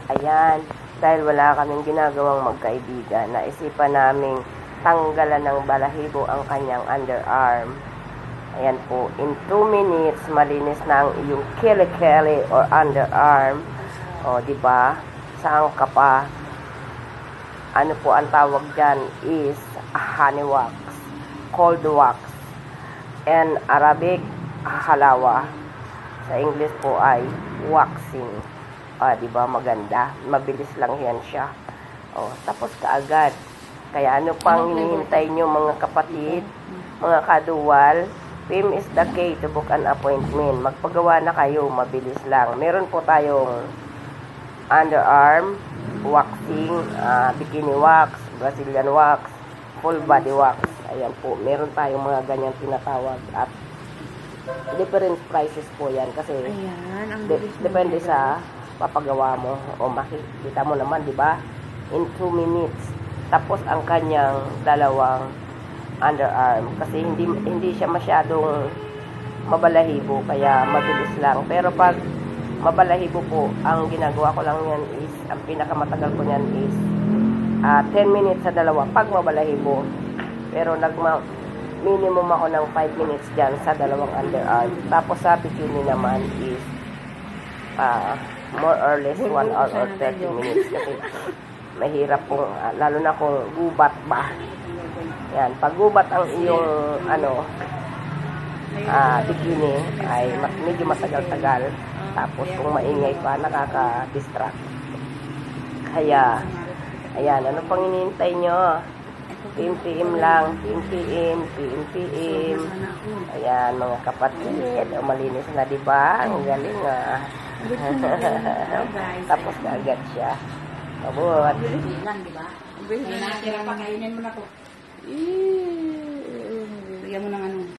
Ayan, dahil wala kaming ginagawang magkaibigan, naisipan naming tanggalan ng balahibo ang kanyang underarm. Ayan po, in 2 minutes, malinis na ang iyong kele-kele or underarm. O, diba? Saan ka pa? Ano po ang tawag dyan is honey wax, cold wax, and Arabic, halawa. Sa English po ay waxing. Diba? Maganda. Mabilis lang yan siya. Tapos kaagad. Kaya ano pang hinihintay nyo mga kapatid, mga kaduwal? PM is the key to book an appointment. Magpagawa na kayo, mabilis lang. Meron po tayong underarm, waxing, bikini wax, Brazilian wax, full body wax. Ayan po, meron tayong mga ganyan tinatawag. At different prices po yan kasi depende sa papagawa mo. O makikita mo naman, di ba? In 2 minutes. Tapos ang kanyang dalawang underarm kasi hindi siya masyadong mabalahibo kaya mabilis lang. Pero pag mabalahibo po, ang ginagawa ko lang yan is, ang pinakamatagal ko yan is 10 minutes sa dalawa pag mabalahibo. Pero minimum ako ng 5 minutes dyan sa dalawang underarm. Tapos sa bikini naman is more or less 1 hour or 30 minutes kasi mahirap pong, lalo na kung gubat ba. Yan, pag gubat ang iyong bikini ay medyo matagal-tagal. Tapos kung maingay pa, nakaka-distract. Kaya, ayan, ano pang hinihintay nyo? PM lang, PM. Ayan, mga kapatid, malinis na, diba? Ang galing, Tapos kaagad siya. Abot. Lang, diba? Natira pa, kainin mo na to.